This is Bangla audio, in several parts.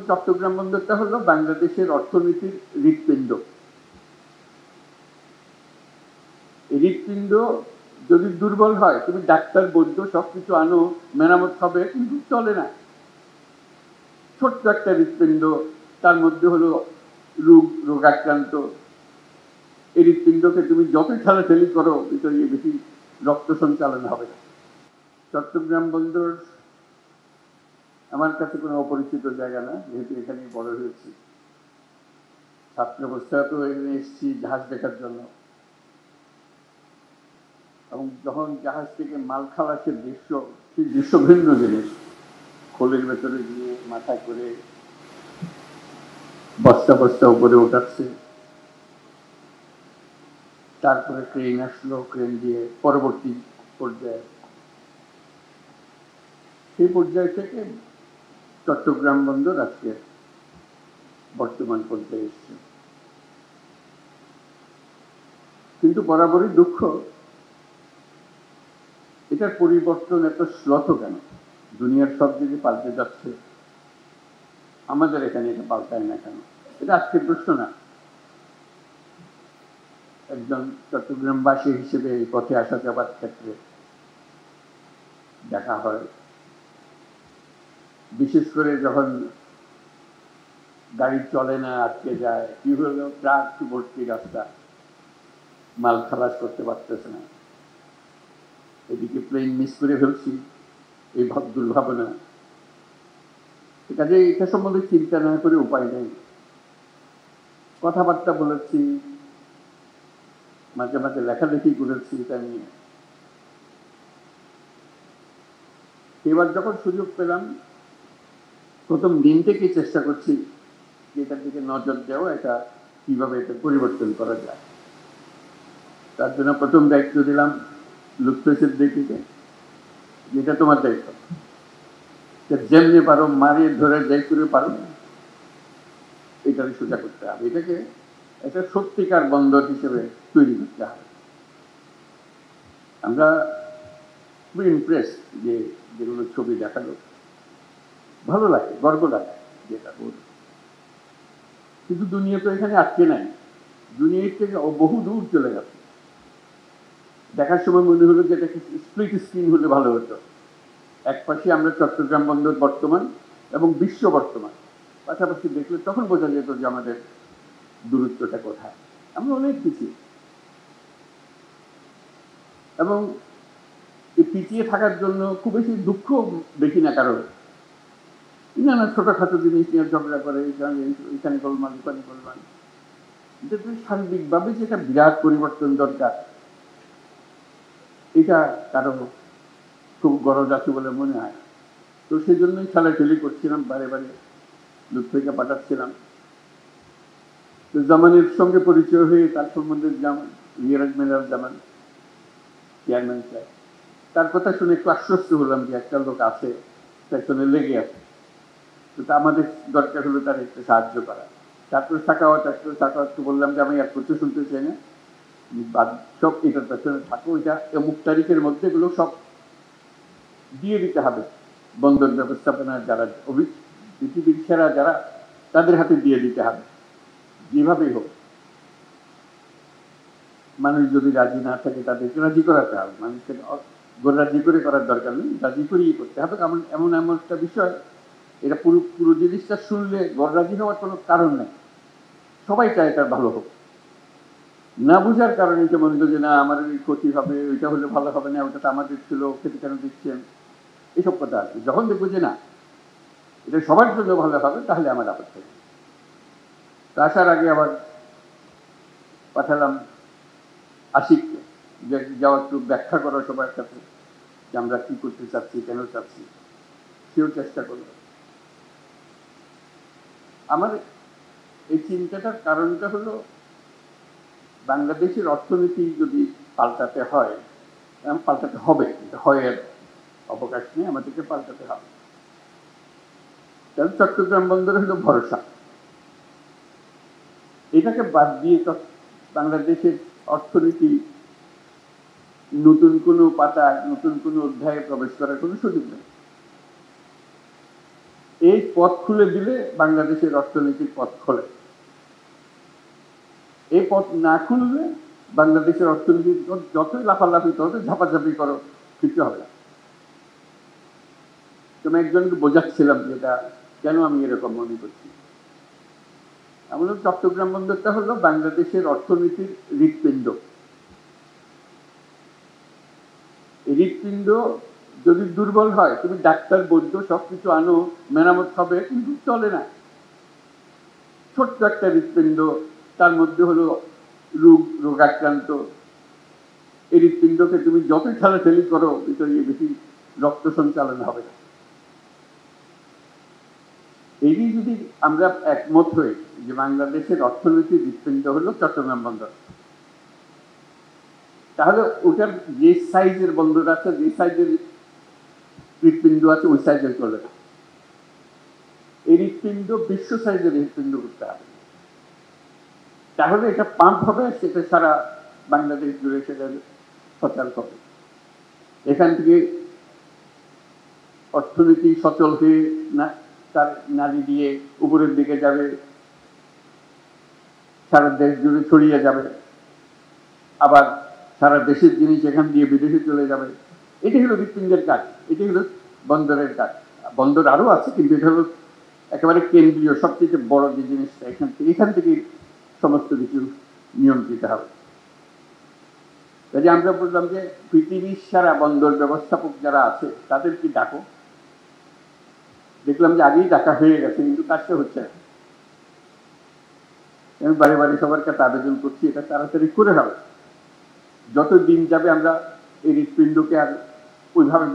চট্টগ্রাম বন্দরটা হলো বাংলাদেশের অর্থনীতির হৃৎপিণ্ড। এই হৃৎপিণ্ড যদি দুর্বল হয়, তুমি ডাক্তার বৈদ্য সবকিছু আনো, মেরামত হবে, কিন্তু চলে না। ছোট্ট একটা হৃৎপিণ্ড, তার মধ্যে হলো রোগাক্রান্ত। এই হৃৎপিণ্ডকে তুমি যত ঠেলাঠেলি করো, ভিতরে বেশি রক্ত সঞ্চালন হবে না। চট্টগ্রাম বন্দর আমার কাছে কোনো অপরিচিত জায়গা না, যেহেতু এখানেই বড় হয়েছি। ছাত্র অবস্থাতেও এখানে এসেছি জাহাজ দেখার জন্য, এবং যখন জাহাজ থেকে মাল খালাসের দৃশ্য, সেই দৃশ্য ভিন্ন জিনিস। খোলের ভেতরে গিয়ে মাথায় করে বস্তা বস্তা উপরে ওঠাচ্ছে, তারপরে ক্রেন আসলো, ক্রেন দিয়ে পরবর্তী পর্যায়ে, সেই পর্যায় থেকে চট্টগ্রাম বন্দর আজকে বর্তমান পর্যায়ে এসছে। কিন্তু বরাবরই দুঃখ, এটার পরিবর্তন এত শ্লথ কেন? দুনিয়ার সব দিকে পাল্টে যাচ্ছে, আমাদের এখানে এটা পাল্টায় না কেন? এটা আজকের প্রশ্ন না। একজন চট্টগ্রামবাসী হিসেবে এই পথে আসা যাবার ক্ষেত্রে দেখা হয়, বিশেষ করে যখন গাড়ি চলে না, আটকে যায়, কি হলো, ট্রাক ভর্তি রাস্তা, মাল খালাস করতে পারতেছে না, এদিকে প্লেন মিস করে ফেলছি, এই দুর্ভাবনা। কাজে এটা সম্বন্ধে চিন্তা না করে উপায় নেই। কথাবার্তা বলেছি, মাঝে মাঝে লেখালেখি করেছি এটা নিয়ে। এবার যখন সুযোগ পেলাম, প্রথম দিন থেকেই চেষ্টা করছি যে এটার দিকে নজর দেওয়া, এটা কিভাবে এটা পরিবর্তন করা যায়। তার জন্য প্রথম দায়িত্ব দিলাম লুৎফর সিদ্দিকীকে, যেটা তোমার দায়িত্ব, যেমনি পারো মারিয়ে ধরে যাই করে পারো এটাকে সোজা করতে হবে, এটাকে একটা সত্যিকার বন্দর হিসেবে তৈরি করতে হবে। আমরা খুবই ইমপ্রেস যে যেগুলো ছবি দেখালো, ভালো লাগে, গর্ব লাগে যেটা বল। কিন্তু দুনিয়া তো এখানে আটকে নাই, দুনিয়ার থেকে বহু দূর চলে গেছে। দেখার সময় মনে হলো যে এটা স্প্লিট স্ক্রিন হলে ভালো হতো। এক পাশে আমরা চট্টগ্রাম বন্দর বর্তমান এবং বিশ্ব বর্তমান পাশাপাশি দেখলে তখন বোঝা যেত যে আমাদের দূরত্বটা কোথায়। আমরা অনেক পিছিয়ে, এবং এই পিছিয়ে থাকার জন্য খুব বেশি দুঃখ দেখি না কারো। নানা ছোটখাটো জিনিস নিয়ে ঝগড়া করে, এখানে গোলমাল, ওখানে গোলমাল। এটা সার্বিকভাবে যেটা বিরাট পরিবর্তন দরকার, এটা কারো খুব গরজ আছে বলে মনে হয়। তো সেই জন্যই খেলাখেলি করছিলাম, বারে বারে লুৎফরকে পাঠাচ্ছিলাম। তো জামানের সঙ্গে পরিচয় হয়ে তার সম্বন্ধে মিরাজ মেরাজ জামান চেয়ারম্যান সাহেব, তার কথা শুনে একটু আশ্বস্ত হলাম যে একটা লোক আছে পেছনে লেগে আছে। তো আমাদের দরকার হলো তার একটু সাহায্য করা। তারপর সাকাওয়াতকে বললাম যে আমি এক কিছু শুনতে চাই না, সব এটার পেছনে থাকো, এটা অমুক তারিখের মধ্যে এগুলো সব দিয়ে দিতে হবে বন্দর ব্যবস্থাপনার যারা পৃথিবীর সেরা যারা, তাদের হাতে দিয়ে দিতে হবে, যেভাবেই হোক। মানুষ যদি রাজি না থাকে তাদেরকে রাজি করাতে হবে, মানুষকে রাজি করে করার দরকার নেই, রাজি করেই করতে হবে। এমন এমন এমন একটা বিষয়, এটা পুরো পুরো জিনিসটা শুনলে রাজি হওয়ার কোনো কারণ নেই। সবাই চায় এটার ভালো হোক, না বুঝার কারণে এটা মনে হলো যে না আমার ক্ষতি হবে, ওইটা হলে ভালো হবে না, ওটা তো আমাদের ছিল, খেতে কেন দিচ্ছেন, এসব কথা আছে। যখন দেখবো যে না এটা সবার জন্য ভালো হবে, তাহলে আমার আপত্তি নেই। তো আসার আগে আবার পাঠালাম আশিককে, যে যাওয়া একটু ব্যাখ্যা করা সবার কাছে যে আমরা কি করতে চাচ্ছি, কেন চাচ্ছি। সেও চেষ্টা করলো। আমার এই চিন্তাটার কারণটা হলো, বাংলাদেশের অর্থনীতি যদি পাল্টাতে হয়, পাল্টাতে হবে, এটা হয় এর অবকাশ নেই, আমাদেরকে পাল্টাতে হবে। কারণ চট্টগ্রাম বন্দর হলো ভরসা। এটাকে বাদ দিয়ে বাংলাদেশের অর্থনীতি নতুন কোনো পাতা, নতুন কোনো অধ্যায়ে প্রবেশ করার কোনো সুযোগ নেই। এই পথ খুলে দিলে বাংলাদেশের অর্থনীতির পথ খোলে। এই পথ না খুললে বাংলাদেশের অর্থনীতি যতই লাফালাফি করো, ঝাপাঝাপি করো, কিছু হবে না। তুমি একজনকে বোঝাচ্ছিলাম যেটা কেন আমি এরকম মনে করছি। আমাদের চট্টগ্রাম বন্দরটা হলো বাংলাদেশের অর্থনীতির হৃৎপিণ্ড। এই হৃৎপিণ্ড যদি দুর্বল হয়, তুমি ডাক্তার বৈদ্য সবকিছু আনো, মেরামত হবে, কিন্তু চলে না। ছোট্ট একটা হৃৎপিণ্ড, তার মধ্যে হলো রোগাক্রান্ত। এই হৃৎপিণ্ডকে তুমি যতই ঠেলাঠেলি করো, ভিতরে বেশি রক্ত সঞ্চালন হবে না। এই যদি আমরা একমত হই যে বাংলাদেশের অর্থনীতির হৃৎপিণ্ড হলো চট্টগ্রাম বন্দর, তাহলে ওটার যে সাইজের বন্দর আছে, যে সাইজের হৃৎপিণ্ড আছে, ওই সাইজের চলে না। এই হৃৎপিণ্ড বিশ্ব সাইজের হৃৎপিণ্ড করতে হবে, তাহলে এটা পাম্প হবে, সেটা সারা বাংলাদেশ জুড়ে সেটা সচল হবে। এখান থেকে অর্থনীতি সচল হয়ে না তার নারী দিয়ে উপরের দিকে যাবে, সারা দেশ জুড়ে ছড়িয়ে যাবে, আবার সারা দেশের জিনিস এখান দিয়ে বিদেশে চলে যাবে। এটি হলো হৃৎপিণ্ডের কাজ, এটি হলো বন্দরের কাজ। বন্দর আরো আছে, কিন্তু এটা হলো একেবারে কেন্দ্রীয়, সবচেয়ে বড় যে জিনিসটা। এখান থেকে সমস্ত কিছু নিয়ন্ত্রিত হবে। কাজে আমরা বললাম যে পৃথিবীর সারা বন্দর ব্যবস্থাপক যারা আছে তাদেরকে ডাকো। দেখলাম যে আগেই ডাকা হয়ে গেছে, কিন্তু কাজটা হচ্ছে না। আমি বারে বারে সবার কাছে আবেদন করছি, এটা তাড়াতাড়ি করে হবে। যত দিন যাবে আমরা এই হৃৎপিণ্ডকে আর ওইভাবে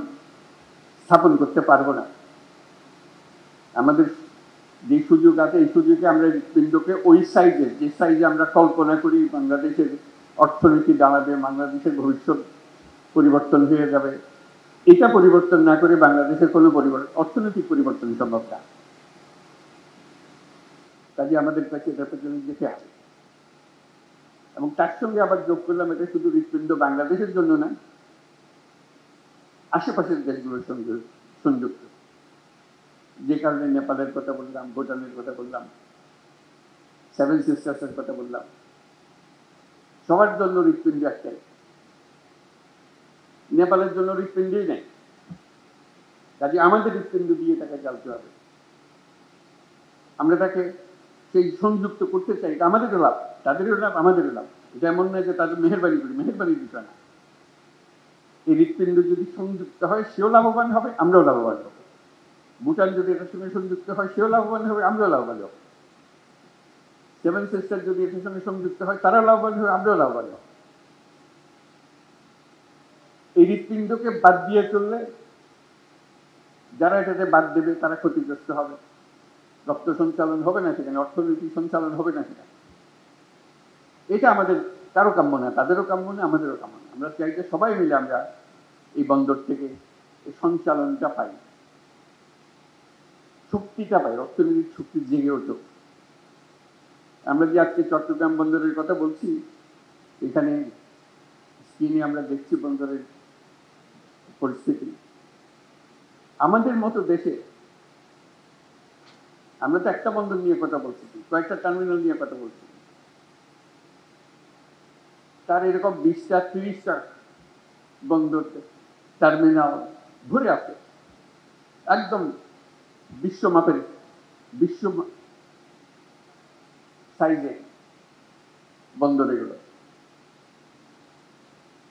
স্থাপন করতে পারবো না। আমাদের যে সুযোগ আছে, এই সুযোগে আমরা হৃৎপিণ্ডকে ওই সাইজের, যে সাইজে আমরা কল্পনা করি বাংলাদেশের অর্থনীতি দাঁড়াবে, বাংলাদেশের ভবিষ্যৎ পরিবর্তন হয়ে যাবে, এটা পরিবর্তন না করে বাংলাদেশের কোনো অর্থনৈতিক পরিবর্তন সম্ভব না। কাজে আমাদের কাছে এটা পেছনে যেতে হবে। এবং তার সঙ্গে আবার যোগ করলাম, এটা শুধু হৃৎপিণ্ড বাংলাদেশের জন্য না, আশেপাশের দেশগুলোর সঙ্গে সংযুক্ত। যে কারণে নেপালের কথা বললাম, ভুটানের কথা বললাম, সেভেন সিস্টার্সের কথা বললাম, সবার জন্য হৃৎপিণ্ড একটাই। নেপালের জন্য হৃৎপিণ্ডই নেই, কাজে আমাদের হৃৎপিণ্ড দিয়ে তাকে চালতে হবে। আমরা তাকে সেই সংযুক্ত করতে চাই, এটা আমাদেরও লাভ, তাদেরও লাভ, আমাদেরও লাভ। এটা এমন নয় যে তাদের মেহেরবানি করি, মেহেরবানি বিষয় না। এই হৃৎপিণ্ড যদি সংযুক্ত হয়, সেও লাভবান হবে, আমরাও লাভবান হব। ভুটান যদি এটার সঙ্গে সংযুক্ত হয়, সেও লাভবান হবে, আমরাও লাভবান হব। সেভেন সিস্টার যদি এটার সঙ্গে সংযুক্ত হয়, তারাও লাভবান হবে, আমরাও লাভবান হব। এই হৃৎপিণ্ডকে বাদ দিয়ে চললে যারা এটাতে বাদ দেবে তারা ক্ষতিগ্রস্ত হবে। রক্ত সঞ্চালন হবে না সেখানে, অর্থনীতি সঞ্চালন হবে না সেখানে। এটা আমাদের কারো কাম্য না, তাদেরও কাম্য না, আমাদেরও কাম্য না। আমরা চাই যে সবাই মিলে আমরা এই বন্দর থেকে এই সঞ্চালনটা পাই, শক্তিটা পাই, অর্থনৈতিক শক্তি জেগে ওঠে। আমরা যে আজকে চট্টগ্রাম বন্দরের কথা বলছি, এখানে স্ক্রিনে আমরা দেখছি বন্দরের পরিস্থিতি। আমাদের মতো দেশে আমরা তো একটা বন্দর নিয়ে কথা বলছি, কয়েকটা টার্মিনাল নিয়ে কথা বলছি, তার এরকম 20টা 30টা বন্দর টার্মিনাল ভরে আছে, একদম বিশ্বমাপের, বিশ্ব সাইজে বন্দর এগুলো।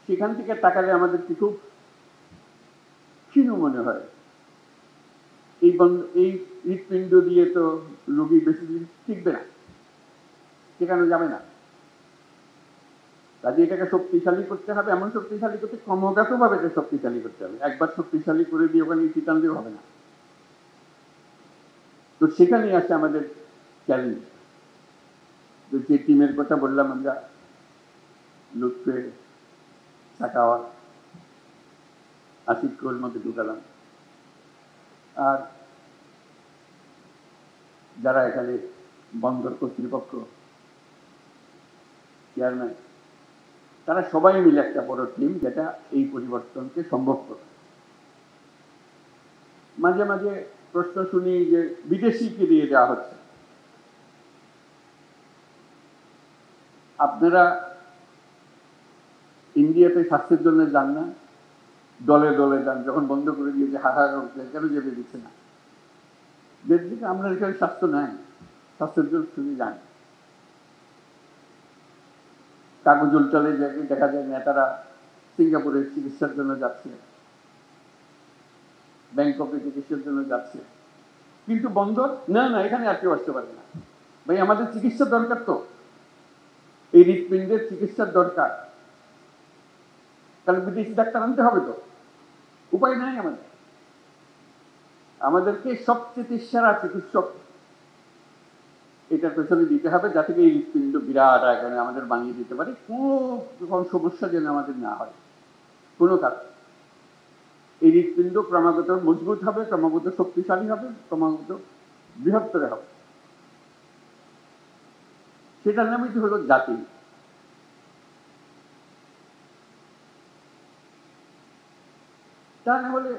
সেখান থেকে তাকালে আমাদের কি খুব ক্ষীণ মনে হয়। এই হৃৎপিণ্ড দিয়ে তো রোগী বেশি দিন টিকবে না, টেকানো যাবে না। কাজে এটাকে শক্তিশালী করতে হবে, এমন শক্তিশালী করতে ক্রমাগত ভাবে এটা শক্তিশালী করতে হবে। একবার শক্তিশালী করে দিয়ে ওখানে টিকান দিয়ে হবে না। তো সেখানেই আছে আমাদের চ্যালেঞ্জ। তো যে টিমের কথা বললাম আমরা, লুৎফে, সাকাওয়াত, আসিফকে ওর মধ্যে ঢুকালাম, আর যারা এখানে বন্দর কর্তৃপক্ষ, চেয়ারম্যান, তারা সবাই মিলে একটা বড় টিম, যেটা এই পরিবর্তনকে সম্ভব করে। মাঝে মাঝে প্রশ্ন শুনি যে বিদেশিকে দিয়ে দেওয়া হচ্ছে। আপনারা ইন্ডিয়াতে স্বাস্থ্যের জন্য যান না, দলে দলে যান, যখন বন্ধ করে দিয়েছে হাহাকার করছে, কেন যেতে দিচ্ছে না? যেদিকে আমরা এখানে স্বাস্থ্য নাই, স্বাস্থ্যের জন্য শুধু যান। কাগজ উল্টালে দেখা যায় নেতারা সিঙ্গাপুরে চিকিৎসার জন্য যাচ্ছে, ব্যাংককে চিকিৎসার জন্য যাচ্ছে, কিন্তু বন্দর না না, এখানে আর কেউ আসতে পারে না। ভাই, আমাদের চিকিৎসা দরকার, তো এই হৃৎপিণ্ডের চিকিৎসার দরকার, তাহলে বিদেশি ডাক্তার আনতে হবে, তো উপায় নাই আমাদের। আমাদেরকে সবচেয়ে সেরা চিকিৎসক এটার পেছনে দিতে হবে, যাতে এই হৃৎপিণ্ড বিরাট আকারে আমাদের বানিয়ে দিতে পারে, কোনো সমস্যা যেন আমাদের না হয় কোনো কাজ। এই হৃৎপিণ্ড ক্রমাগত মজবুত হবে, ক্রমাগত শক্তিশালী হবে, ক্রমাগত বৃহত্তর হবে। সেটার নামই তো হলো জাতি। তা না হলে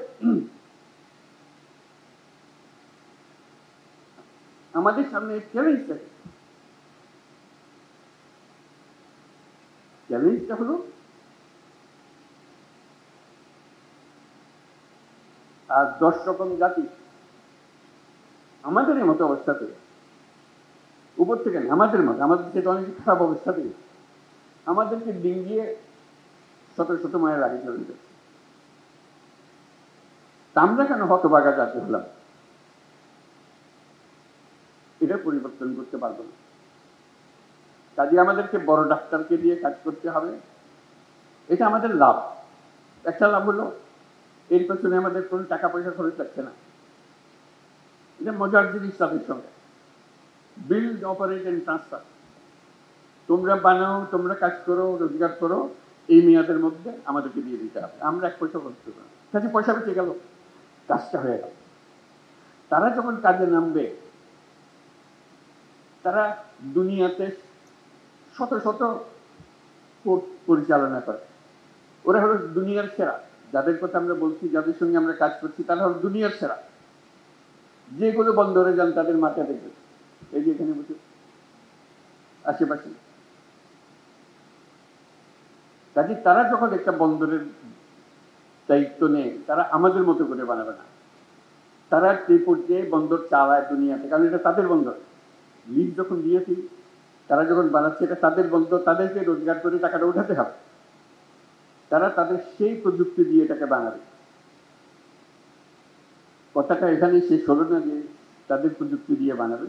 আমাদের সামনে চ্যালেঞ্জটা হলো আর 10 রকম জাতি আমাদের মতো অবস্থাতে, উপর থেকে না, আমাদের মতো, আমাদের থেকে অনেক খারাপ অবস্থাতে আমাদেরকে ডিঙ্গিয়ে শত শত মায়ের আগে চলে যাচ্ছে। আমরা কেন হতভাগা জাতি হলাম? এটা পরিবর্তন করতে পারবো না। কাজে আমাদেরকে বড় ডাক্তারকে দিয়ে কাজ করতে হবে। এটা আমাদের লাভ। একটা লাভ হলো এর পেছনে আমাদের কোনো টাকা পয়সা খরচ লাগছে না। এটা মজার জিনিস তাদের সঙ্গে। Build, operate and transfer. তোমরা বানাও, তোমরা কাজ করো, রোজগার করো, এই মেয়াদের মধ্যে আমাদেরকে দিয়ে দিতে হবে, আমরা 1 পয়সা খরচ করবো না। কাজে পয়সা বেঁচে গেল, কাজটা হয়ে গেল। তারা যখন কাজে নামবে, তারা দুনিয়াতে শত শত কোর্ট পরিচালনা করে। ওরা হলো দুনিয়ার সেরা। যাদের কথা আমরা বলছি, যাদের সঙ্গে আমরা কাজ করছি, তারা হলো দুনিয়ার সেরা। যেগুলো বন্দরে যান তাদের মাথা দেখবে, এই যে এখানে বসে আশেপাশে। কাজে তারা যখন একটা বন্দরের দায়িত্ব নেয়, তারা আমাদের মতো করে বানাবে না। তারা যে পর্যায়ে বন্দর চালায় দুনিয়াতে, কারণ এটা তাদের বন্দর। লিজ যখন দিয়েছি, তারা যখন বানাচ্ছে, এটা তাদের বন্দর, তাদেরকে রোজগার করে টাকাটা উঠাতে হবে। তারা তাদের সেই প্রযুক্তি দিয়ে এটাকে বানাবে। কথাটা এখানে শেষ হলো না যে তাদের প্রযুক্তি দিয়ে বানাবে।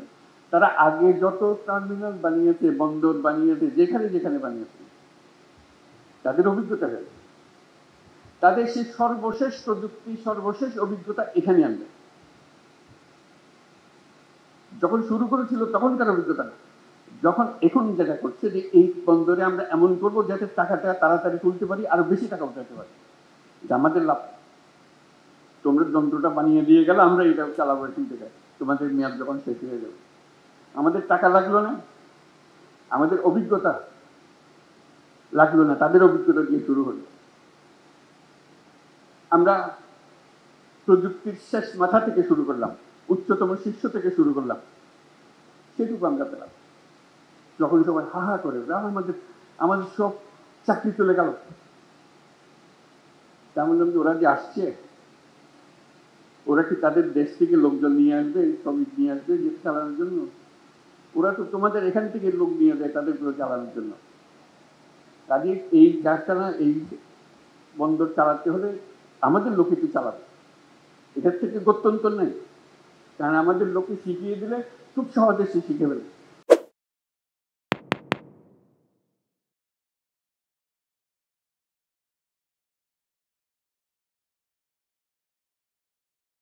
তারা আগে যত টার্মিনাল বানিয়েছে, বন্দর বানিয়েছে, যেখানে যেখানে বানিয়েছে, তাদের অভিজ্ঞতা হয়েছে, তাদের সেই সর্বশেষ প্রযুক্তি, সর্বশেষ অভিজ্ঞতা এখানে আনবে। যখন শুরু করেছিল তখনকার অভিজ্ঞতা না, যখন এখন যেটা করছে যে এই বন্দরে আমরা এমন করবো যাতে টাকাটা তাড়াতাড়ি তুলতে পারি, আরো বেশি টাকা উঠাতে পারি, এটা আমাদের লাভ। তোমরা যন্ত্রটা বানিয়ে দিয়ে গেলে, আমরা এটা চালাবো এখান থেকে, তোমাদের মেয়াদ যখন শেষ হয়ে যাবে। আমাদের টাকা লাগলো না, আমাদের অভিজ্ঞতা লাগলো না, তাদের অভিজ্ঞতা দিয়ে শুরু হলো। আমরা প্রযুক্তির শেষ মাথা থেকে শুরু করলাম, উচ্চতম শীর্ষ থেকে শুরু করলাম, সেটুকু আমরা পেলাম। যখন সবাই হা হা করে, আমাদের আমাদের সব চাকরি চলে গেল, তেমন ওরা যে আসছে, ওরা কি তাদের দেশ থেকে লোকজন নিয়ে আসবে, শ্রমিক নিয়ে আসবে যে চালানোর জন্য? ওরা তো তোমাদের এখান থেকে লোক নিয়ে যায় তাদের গুলো চালানোর জন্য। কাজে এই কারখানা, এই বন্দর চালাতে হলে আমাদের লোকে তো চালাবে, এটার থেকে গত্যন্তর নেই। কারণ আমাদের লোকে শিখিয়ে দিলে খুব সহজে সে শিখে ফেলে।